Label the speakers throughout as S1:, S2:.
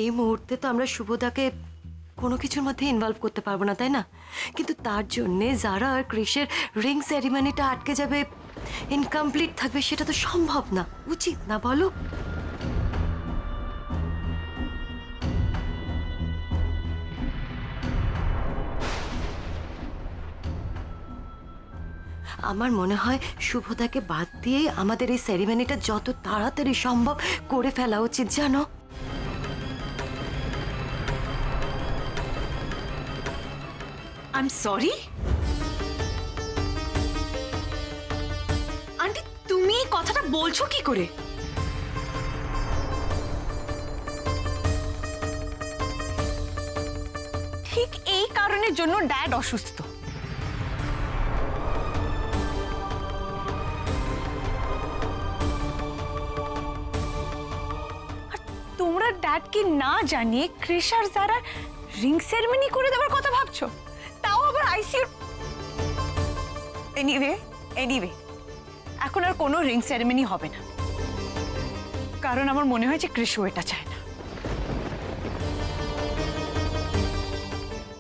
S1: এই মুহূর্তে তো আমরা শুভদাকে কোনো কিছুর মধ্যে ইনভলভ করতে পারবো না, তাই না? কিন্তু তার জন্যে যারা আর ক্রিসের রিং সেরিমনিটা আটকে যাবে, ইনকমপ্লিট থাকবে, সেটা তো সম্ভব না। উচিত না বলো? আমার মনে হয় শুভদাকে বাদ দিয়েই আমাদের এই সেরিমনিটা যত তাড়াতাড়ি সম্ভব করে ফেলা উচিত, জানো?
S2: আই এম সরি আন্টি, তুমি এই কথাটা বলছো কি করে? ঠিক এই কারণের জন্য ড্যাড অসুস্থ। আর তোমরা ড্যাডকে না জানিয়ে ক্রিস আর যারা রিং সেরেমনি করে দেওয়ার কথা ভাবছো, তাও আবার আইসিইউ। এনিওয়ে এখন আর কোনো রিং সেরেমনি হবে না, কারণ আমার মনে হয় যে ক্রিসও এটা চায় না।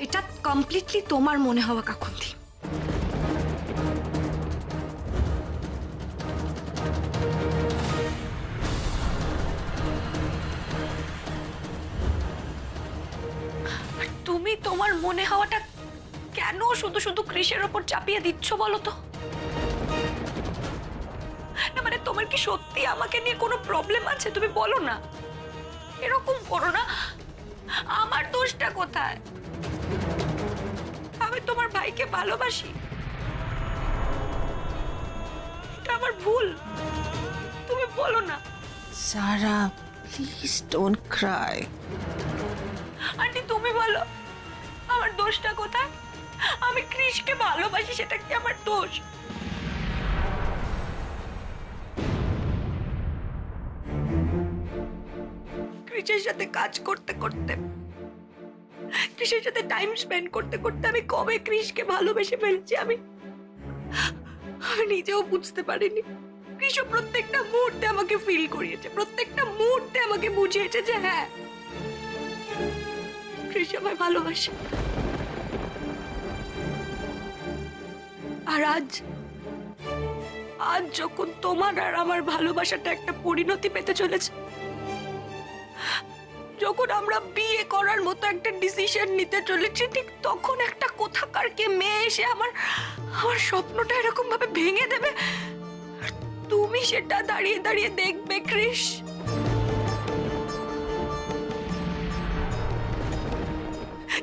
S3: এটা কমপ্লিটলি তোমার মনে হওয়া, কাকুন্দি। তুমি তোমার মনে হওয়াটা কেন শুধু শুধু ক্রিসের ওপর চাপিয়ে দিচ্ছ বলো তো? না মানে তোমার কি সত্যি আমাকে নিয়ে কোনো প্রবলেম আছে? তুমি বলো না, এরকম করো না। আমার দোষটা কোথায়? আমি তোমার ভাইকে ভালোবাসি, এটা আমার ভুল। তুমি বলো না।
S4: Sara, please don't Cry.
S3: Aunty তুমি বলো, আমার দোষটা কোথায়? আমি ক্রিসকে ভালোবাসি, সেটা কি আমার দোষ? ক্রিসের সাথে কাজ করতে করতে, ক্রিসের সাথে টাইম স্পেন্ড করতে করতে আমি কবে ক্রিসকে ভালোবেসে ফেলছি আমি নিজেও বুঝতে পারিনি। ক্রিস প্রত্যেকটা মুহূর্তে আমাকে ফিল করিয়েছে, প্রত্যেকটা মুহূর্তে আমাকে বুঝিয়েছে যে হ্যাঁ, ক্রিস আমায় ভালোবাসে। আর আজ যখন তোমার আর আমার ভালোবাসাটা একটা পরিণতি পেতে চলেছে, যখন আমরা বিয়ে করার মতো একটা ডিসিশন নিতে চলেছি, ঠিক তখন একটা কোথাকার কে মেয়ে এসে আমার স্বপ্নটা এরকম ভাবে ভেঙে দেবে। আর তুমি সেটা দাঁড়িয়ে দাঁড়িয়ে দেখবে ক্রিস।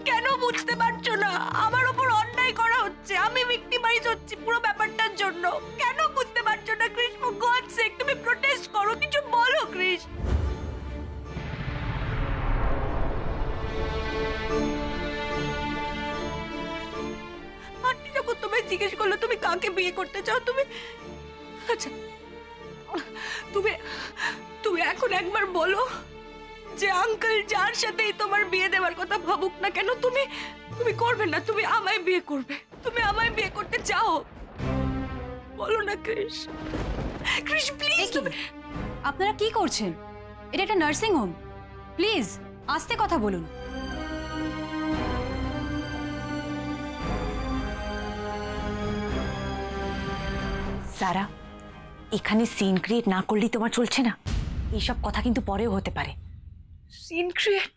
S3: কেন বুঝতে পারছো না? আমার উপর অন্যায় করা হচ্ছে, আমি ভিক্টিমাইজ হচ্ছি পুরো ব্যাপারটার জন্য। কেন বুঝতে পারছো না ক্রিস? ফর গড সেক, তুমি প্রোটেস্ট করো, কিছু বলো ক্রিস। আন্টি যখন তোমায় জিজ্ঞেস করলো তুমি কাকে বিয়ে করতে চাও, তুমি আচ্ছা তুমি তুমি এখন একবার বলো যে আঙ্কেল যার সাথেই তোমার বিয়ে দেওয়ার কথা ভাবুক না কেন, তুমি করবে না? তুমি আমায় বিয়ে করবে? তুমি আমায় বিয়ে করতে চাও? বলো না ক্রিস। Chris please.
S5: আপনারা কি করছেন? এটা একটা নার্সিং হোম, প্লিজ আস্তে কথা বলুন।
S2: সারা, এখানে সিন ক্রিয়েট না করলেই তোমার চলছে না। এইসব কথা কিন্তু পরেও হতে পারে।
S3: Scene create?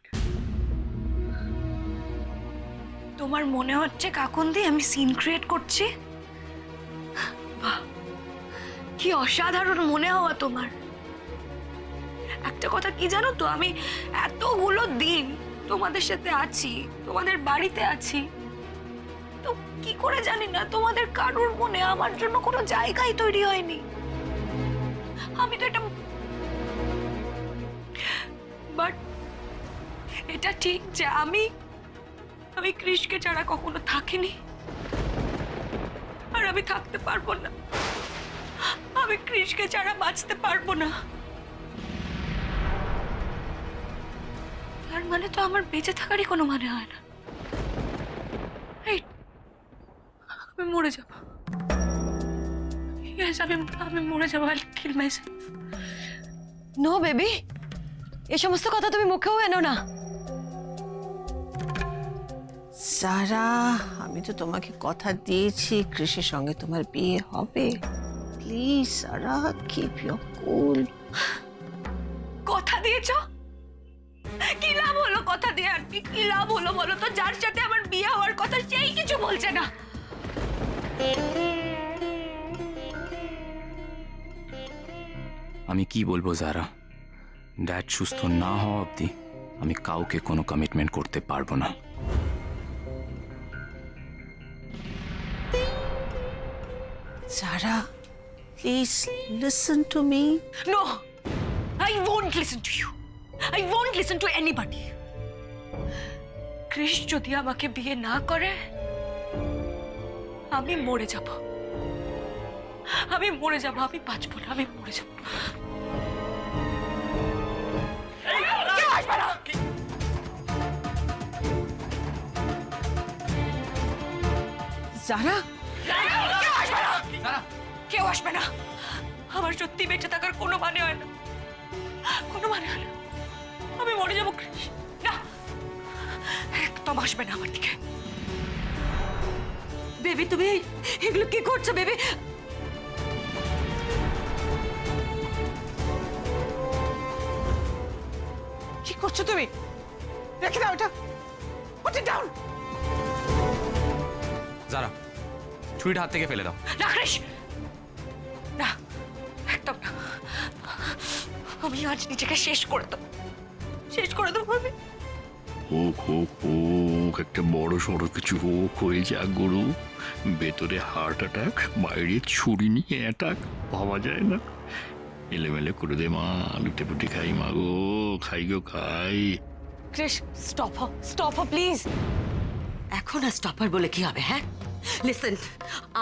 S3: তোমার মনে হচ্ছে কাকুন্দি আমি সিন ক্রিয়েট করছি? বাহ, কি অসাধারণ মনে হওয়া তোমার। একটা কথা কি জানো তো, আমি এতগুলো দিন তোমাদের সাথে আছি, তোমাদের বাড়িতে আছি, তো কি করে জানি না তোমাদের কারোর মনে আমার জন্য কোনো জায়গাই তৈরি হয়নি। আমি তো এটা, বাট এটা ঠিক যে আমি ক্রিসকে ছাড়া কখনো থাকিনি, আর আমি থাকতে পারবো না। আমি ক্রিসকে ছাড়া বাঁচতে পারবো না। তার মানে তো আমার বেঁচে থাকারই কোনো মানে হয় না। আমি মরে যাব। Yes, আমি মরে যাব। I'll kill myself.
S1: No baby, এ সমস্ত কথা তুমি মুখেও এনো না।
S4: সারা, আমি তো তোমাকে কথা দিয়েছি কৃষের সঙ্গে তোমার বিয়ে হবে। প্লিজ সারা, কিপ ইওর কুল।
S3: কথা দিয়েছ? কি লাভ হলো কথা দিয়ে? আর কি লাভ হলো বলো তো? যার সাথে আমার বিয়ে হওয়ার কথা সেই কিছু বলছে না।
S6: আমি কি বলবো যারা, ড্যাড সুস্থ না হওয়া অবধি আমি কাউকে কোনো কমিটমেন্ট করতে পারবো না।
S4: Sara, please listen to me.
S3: No, I won't listen to you. I won't listen to anybody. কৃষ যদি আমাকে বিয়ে না করে আমি মরে যাব। আমি মরে যাব, আমি বাঁচবো না, আমি মরে যাব। কেউ আসবে না।
S4: সারা,
S3: কেউ আসবে না। কেউ আসবে না। আমার সত্যি বেঁচে থাকার কোনো মানে হয় না, কোনো মানে হয় না। আমি মরে যাবো কৃষ। না, একদম আসবে না আমার দিকে।
S1: বেবি তুমি এগুলো কি করছো বেবি?
S4: কি করছো তুমি? রেখে দাও এটা। Put it down.
S6: যারা, ছুরিটা হাত থেকে ফেলে দাও।
S3: না কৃষ, না, একদম না। আমি আজ নিজেকে শেষ করে দেবো, শেষ করে দেবো আমি।
S7: হোক হোক হোক, একটা বড় সড়ো কিছু হোক, হয়ে যাক গুরু। ভেতরে হার্ট অ্যাটাক, বাইরে ছুরি নিয়ে অ্যাটাক, ভাবা যায় না। এলেমেলে করে দে মা, লুটে পুটে খাই মা গো, খাই গো খাই।
S1: Krish, stop please. এখন আর স্টপার বলে কি হবে? হ্যাঁ, লিসেন,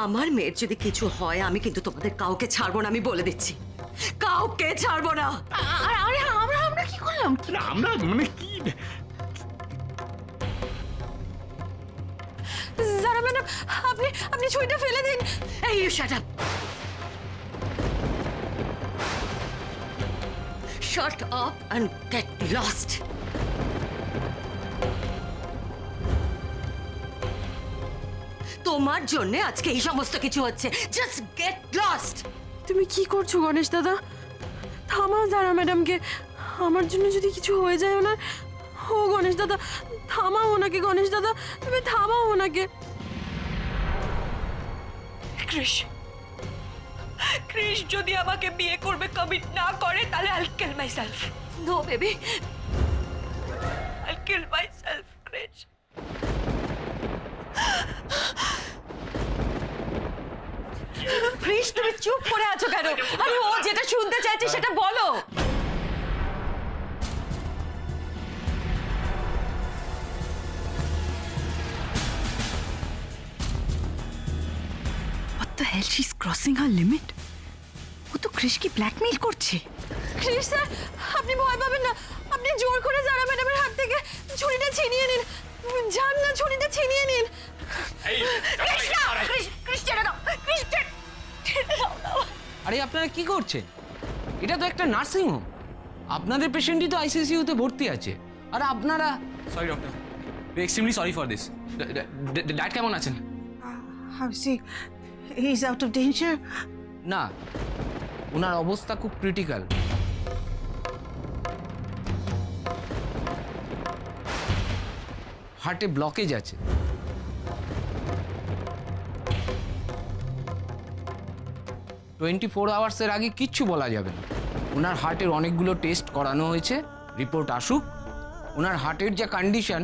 S1: আমার মেয়ের যদি কিছু হয় আমি কিন্তু তোমাদের কাউকে ছাড়বো না, আমি বলে দিচ্ছি, কাউকে ছাড়বো না।
S4: আরে আমরা কি করলাম?
S7: না, আমরা মানে কি?
S1: যারা ম্যাডাম, আপনি ছুরিটা ফেলে দিন। এই you shut up. Shut up and get lost. তোমার জন্য আজকে এই সমস্ত কিছু হচ্ছে। Just get lost.
S8: তুমি কি করছো গণেশ দাদা? থামাও যারা ম্যাডামকে, আমার জন্য যদি কিছু হয়ে যায় ওনার। ও গণেশ দাদা, থামাও ওনাকে। গণেশ দাদা, তুমি থামাও ওনাকে।
S3: কৃষ, কৃষ যদি আমাকে বিয়ে করবে, কমিট না করে, তাহলে I'll kill myself.
S1: No baby.
S3: I'll kill myself, Krish.
S1: Krish, তুমি চুপ করে আছো কেন? আরে ও যেটা শুনতে চাইছে সেটা বলো।
S2: What the hell, she's crossing her limit. ও তো কৃষকে ব্ল্যাকমেইল করছে।
S8: ক্রিশ স্যার, আপনি ভয় পাবেন না। আপনি জোর করে যারা ম্যাডামের হাত থেকে ছুরিটা ছিনিয়ে নিন। যান না, ছুরিটা ছিনিয়ে নিন।
S3: কৃষ না, কৃষ ছেড়ে দাও, কৃষ ছেড়ে দাও না।
S9: আরে আপনারা কি করছেন? এটা তো একটা নার্সিং হোম, আপনাদের পেশেন্টই তো আইসিইউতে ভর্তি আছে, আর আপনারা।
S6: Sorry doctor, we extremely sorry for this. Dad কেমন আছেন?
S4: How is he? He's out of danger.
S9: না, ওনার অবস্থা খুব ক্রিটিক্যাল। হার্টে ব্লকেজ আছে। টোয়েন্টি 4 আওয়ার্সের আগে কিচ্ছু বলা যাবে না। ওনার হার্টের অনেকগুলো টেস্ট করানো হয়েছে, রিপোর্ট আসুক। ওনার হার্টের যা কন্ডিশন,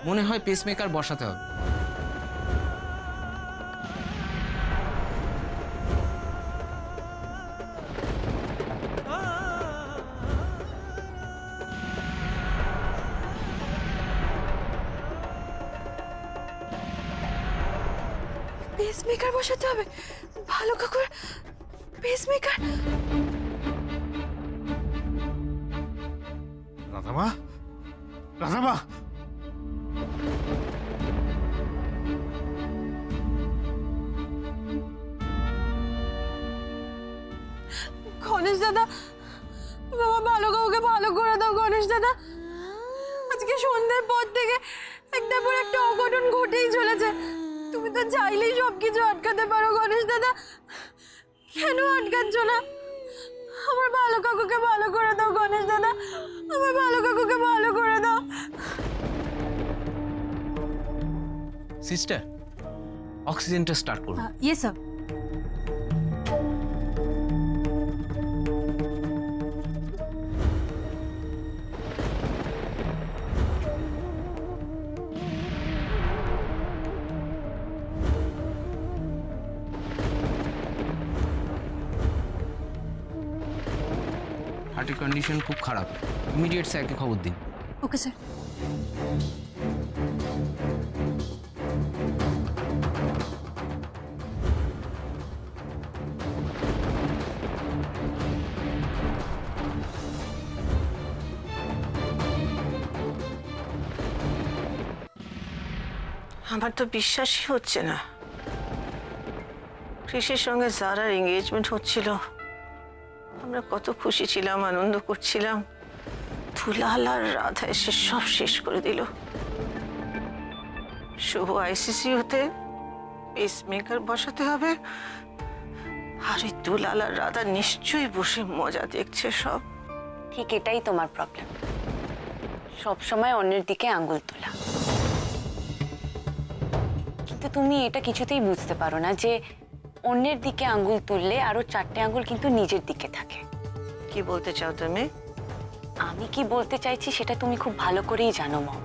S9: মনে হয় পেসমেকার বসাতে হবে।
S8: পেসমেকার বসাতে হবে? ভালো কাকুর পেসমেকার?
S7: রাধামা, রাধামা,
S8: গণেশ দাদা, বাবা ভালো কাউকে ভালো করে দাও গণেশ দাদা। আজকে সন্ধ্যের পর থেকে একটা পর একটা অঘটন ঘটেই চলেছে। তুমি তো চাইলেই সবকিছু আটকাতে পারো গণেশ দাদা, কেন আটকাচ্ছ না? আমার ভালো কাকুকে ভালো করে দাও গণেশ দাদা, আমার ভালো কাকুকে ভালো করে দাও।
S9: সিস্টার, অক্সিজেনটা স্টার্ট করুন।
S5: Yes sir.
S9: হার্টের কন্ডিশন খুব খারাপ, ইমিডিয়েট স্যারকে খবর দিন।
S5: Okay sir.
S4: আমার তো বিশ্বাসই হচ্ছে না, কৃষির সঙ্গে জারার এঙ্গেজমেন্ট হচ্ছিল। আমরা কত খুশি ছিলাম, আনন্দ করছিলাম। দুলাল আর রাধা এসে সব শেষ করে দিল। শুভ আইসিসিউতে পেসমেকার বসাতে হবে, আর এই দুলাল আর রাধা নিশ্চয়ই বসে মজা দেখছে সব।
S10: ঠিক এটাই তোমার প্রবলেম, সব সময় অন্যের দিকে আঙ্গুল তোলা। কিন্তু তুমি এটা কিছুতেই বুঝতে পারো না যে অন্যের দিকে আঙ্গুল তুললে আরো 4টে আঙ্গুল কিন্তু নিজের দিকে থাকে।
S4: কি বলতে চাও তুমি?
S10: আমি কি বলতে চাইছি সেটা তুমি খুব ভালো করেই জানো মম।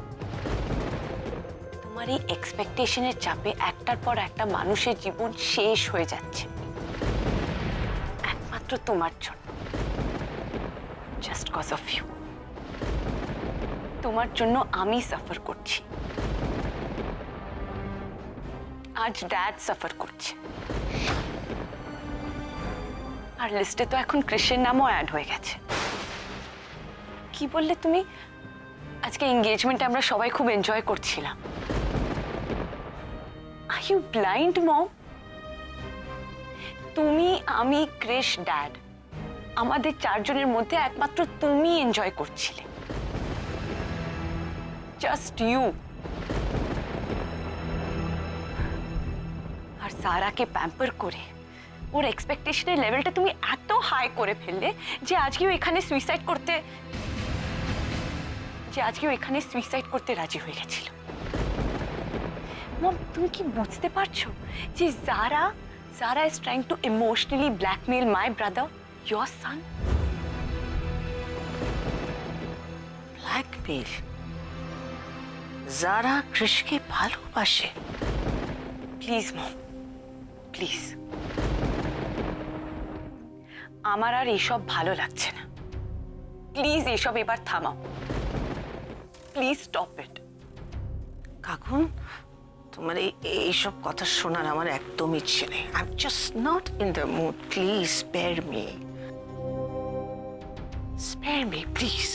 S10: তোমার এই এক্সপেকটেশনের চাপে একটার পর একটা মানুষের জীবন শেষ হয়ে যাচ্ছে একমাত্র তোমার জন্য, জাস্ট কজ অফ ইউ। তোমার জন্য আমি সাফার করছি, আজ ড্যাড সাফার করছে, আর লিস্টে তো এখন কৃষের নামও অ্যাড হয়ে গেছে। কি বললে তুমি? আজকে এনগেজমেন্টে আমরা সবাই খুব এনজয় করছিলাম। আর ইউ ব্লাইন্ড মম? তুমি, আমি, কৃষ, ড্যাড, আমাদের 4 জনের মধ্যে একমাত্র তুমি এনজয় করছিলে, জাস্ট ইউ। আর সারাকে প্যাম্পার করে ওর এক্সপেকটেশনের লেভেলটা তুমি এত হাই করে ফেললে যে আজকেও এখানে সুইসাইড করতে রাজি হয়ে গেছিল। মম, তুমি কি বুঝতে পারছো যে Zara is trying to emotionally blackmail my brother, your son?
S4: Blackmail? Zara কৃষকে ভালোবাসে?
S10: Please mom, please. আমার আর এসব ভালো লাগছে না, প্লিজ এসব এবার থামাও, প্লিজ স্টপ ইট।
S4: কাকুন, তোমার এইসব কথা শোনার আমার একদম ইচ্ছে নেই। I am just not in the mood. Please spare me, please.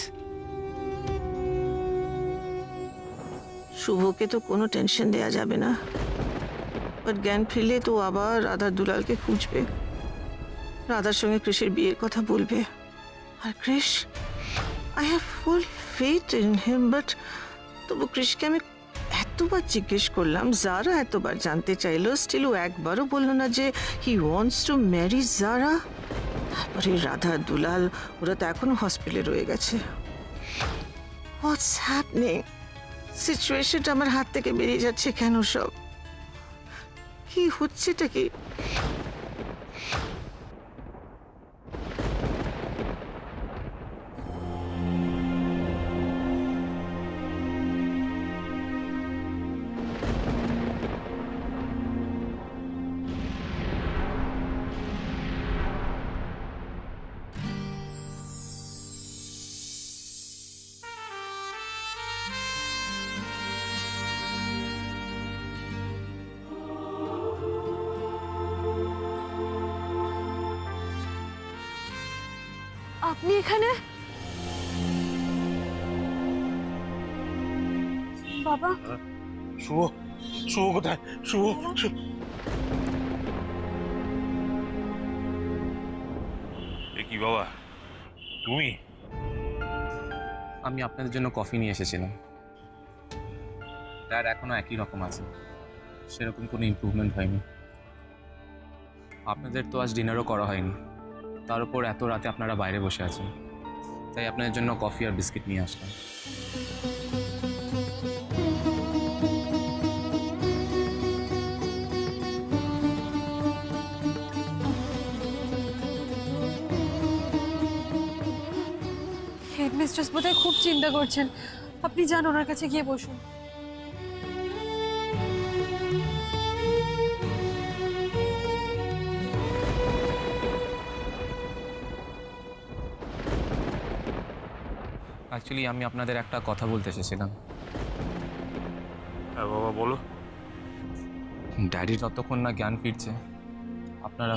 S4: শুভকে তো কোনো টেনশন দেয়া যাবে না, বাট জ্ঞান ফিরলে তো আবার রাধার দুলালকে খুঁজবে, রাধার সঙ্গে কৃষের বিয়ের কথা বলবে। আর Krish, I have full faith in him, but তবু কৃষকে আমি এতবার জিজ্ঞেস করলাম, জারা এতবার জানতে চাইলো, স্টিল ও একবারও বললো না যে হি ওয়ান্টস টু ম্যারি জারা। তারপরে রাধা দুলাল ওরা তো এখনো হসপিটালে রয়ে গেছে। হোয়াটস হ্যাপনিং? সিচুয়েশনটা আমার হাত থেকে বেরিয়ে যাচ্ছে কেন? সব কি হচ্ছেটা কি?
S8: আপনি এখানে? বাবা,
S11: শুভ কোথায়? শুভ এ কি বাবা, তুমি?
S6: আমি আপনাদের জন্য কফি নিয়ে এসেছিলাম। ড্যাড এখনো একই রকম আছে, সেরকম কোনো ইমপ্রুভমেন্ট হয়নি। আপনাদের তো আজ ডিনারও করা হয়নি, তার উপর এত রাতে আপনারা বাইরে বসে আছেন, তাই আপনাদের জন্য কফি আর বিস্কিট নিয়ে আসলাম।
S8: হেডমিস্ট্রেস বোধহয় খুব চিন্তা করছেন। আপনি যান ওনার কাছে গিয়ে বসুন।
S6: অ্যাকচুয়ালি আমি আপনাদের একটা কথা বলতে এসেছিলাম।
S11: হ্যাঁ বাবা বলো।
S6: ড্যাডি যতক্ষণ না জ্ঞান ফিরছে, আপনারা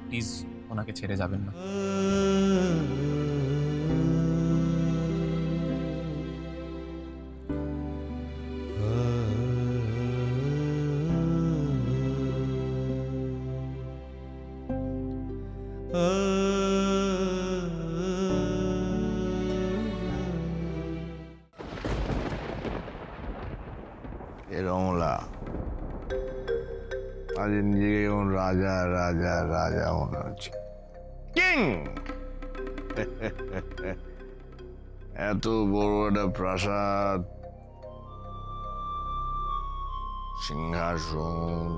S6: প্লিজ ওনাকে ছেড়ে যাবেন না।
S7: রমলা আজ নিজেকে যেমন রাজা রাজা রাজা মনে হচ্ছে। কিং এত বড় একটা প্রাসাদ, সিংহাসন,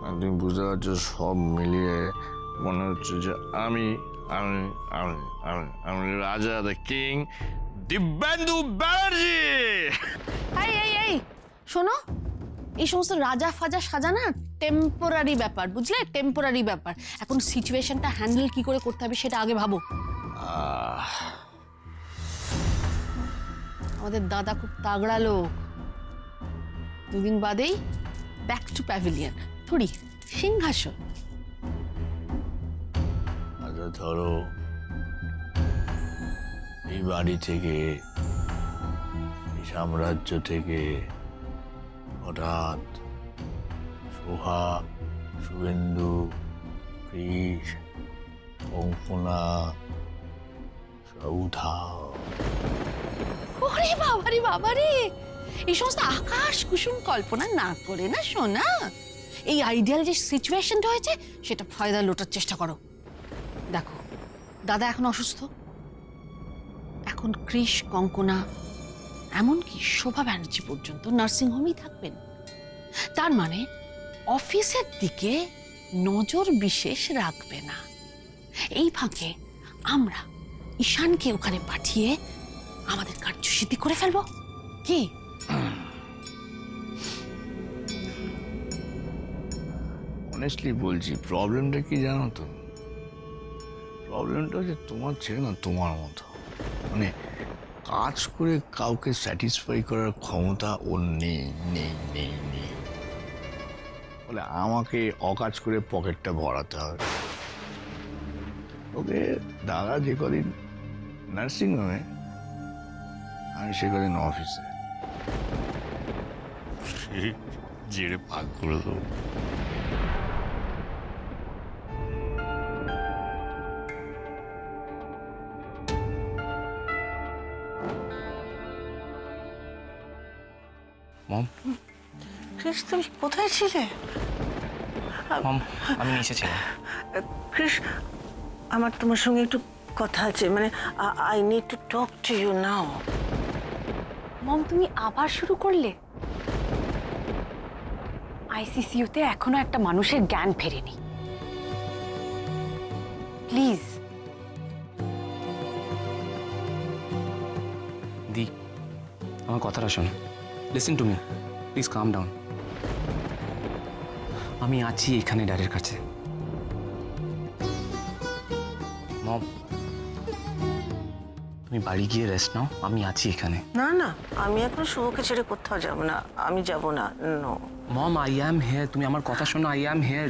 S7: আর তুমি বুঝতে পারছো, সব মিলিয়ে মনে হচ্ছে যে আমি আমি আমি আমি আমি রাজা, দ্য কিং দিব্যেন্দু ব্যানার্জি।
S12: এই শোনো, এই সমস্ত রাজা ফাজা সাজানা টেম্পোরারি ব্যাপার, বুঝলে? টেম্পোরারি ব্যাপার। এখন সিচুয়েশনটা হ্যান্ডেল কি করে করতে হবে সেটা আগে ভাবো। আমাদের দাদা খুব তাগড়া লোক, দুদিন বাদেই ব্যাক টু প্যাভিলিয়ন, থোড়ি সিংহাসন।
S7: আচ্ছা ধরো এই বাড়ি থেকে, এই সাম্রাজ্য থেকে হঠাৎ সোহা, শুভেন্দু, কৃষ, কঙ্কনা সব উঠাও।
S12: ওরে বাবারে বাবারে, এই সমস্ত আকাশ কুসুম কল্পনা না করে না শোনা, এই আইডিয়াল যে সিচুয়েশনটা হয়েছে সেটা ফায়দা লোটার চেষ্টা করো। দেখো দাদা এখন অসুস্থ, এখন কৃষ, কঙ্কনা, এমনকি শোভা ব্যানার্জি পর্যন্ত নার্সিংহোমেই থাকবেন। তার মানে অফিসের দিকে নজর বিশেষ রাখবে না। এই ফাঁকে আমরা ঈশানকে ওখানে পাঠিয়ে আমাদের কার্যসিদ্ধি করে ফেলবো, কি?
S7: অনেস্টলি বলছি, প্রবলেমটা কি জানো তো? প্রবলেমটা হচ্ছে তোমার ছেলে না তোমার মতো, মানে কাজ করে কাউকে স্যাটিসফাই করার ক্ষমতা ওর নেই নেই নেই নেই। বলে আমাকে অকাজ করে পকেটটা ভরাতে হবে। ওকে দাদা যে কদিন নার্সিংহোমে, আমি সে কদিন অফিসে, সে জেরে ভাগ করে দেবো।
S6: মম,
S4: কৃষ তুমি কোথায় ছিলে?
S6: মম আমি এসেছিলাম।
S4: কৃষ, আমার তোমার সঙ্গে একটু কথা আছে, মানে I need to talk to you now.
S2: Mom তুমি আবার শুরু করলে? আইসিসিইউতে এখনো একটা মানুষের জ্ঞান ফেরেনি। প্লিজ।
S6: দি, আমার কথাটা শোনো। Listen to me, please calm down. আমি আছি এখানে ড্যাডির কাছে। মম, তুমি বাড়ি গিয়ে রেস্ট নাও, আমি আছি এখানে।
S4: না না, আমি এখন শুভকে ছেড়ে কোথাও যাব না, আমি যাব না। No
S6: mom, I am here. তুমি আমার কথা শোনো, আই অ্যাম হেয়ার।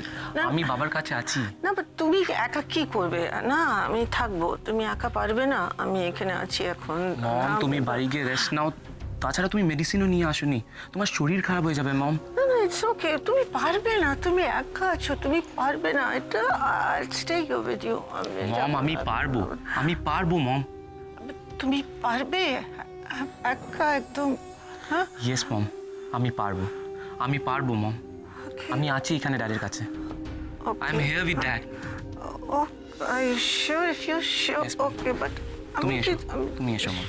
S6: আমি বাবার কাছে আছি।
S4: না, বাট তুমি একা কি করবে? না, আমি থাকবো, তুমি একা পারবে না, আমি এখানে আছি এখন।
S6: মম, তুমি বাড়ি গিয়ে রেস্ট নাও। তাছাড়া তুমি মেডিসিনও নিয়ে আসোনি, তোমার শরীর খারাপ হয়ে যাবে মম।
S4: না না, ইটস ওকে, তুমি পারবে না, তুমি একা আছো, তুমি পারবে না, এটা স্টে উইথ ইউ।
S6: মম আমি পারবো, আমি পারবো মম।
S4: তুমি পারবে একা একদম? হ্যাঁ
S6: ইয়েস মম, আমি পারবো, আমি পারবো মম। আমি আছি এখানে ড্যাডের কাছে। I am here with dad.
S4: Oh, are you sure? If you're sure,
S6: Yes, ma'am.
S4: okay, but
S6: তুমি এসো, তুমি এসো মম,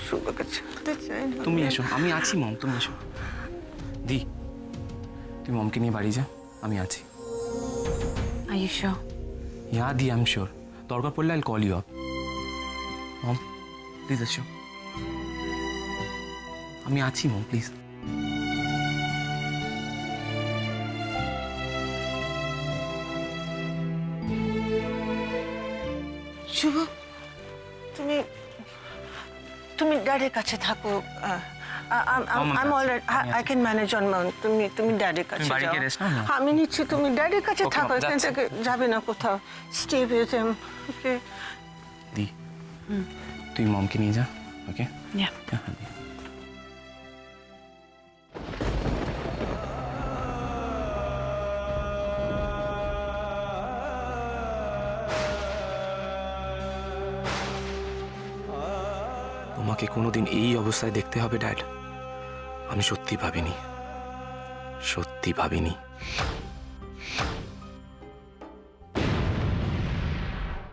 S6: তুমি এসো, আমি আছি মম, তুমি এসো। দি তুই মমকে নিয়ে বাড়ি যা, আমি আছি।
S10: Are you sure?
S6: ইয়া দি আই এম শিওর। দরকার পড়লে I call you up. Mom please এসো, আমি আছি মম, প্লিজ।
S4: শুভ, তুমি তুমি ড্যাডের কাছে থাকো। I'm all right. I can manage on my own. তুমি ড্যাডের কাছে
S6: বাড়ি
S4: যাও।
S6: গিয়ে rest নাও না?
S4: আমি নিচ্ছি, তুমি ড্যাডের কাছে
S6: Okay,
S4: থাকো,
S6: ma'am,
S4: এখান
S6: যাচ্ছি।
S4: থেকে যাবে না কোথাও। Stay with him, okay?
S6: দি তুই মমকে নিয়ে যা, ওকে?
S10: Yeah.
S6: তোমাকে কোনোদিন এই অবস্থায় দেখতে হবে ড্যাড, আমি সত্যি ভাবিনি, সত্যি ভাবিনি।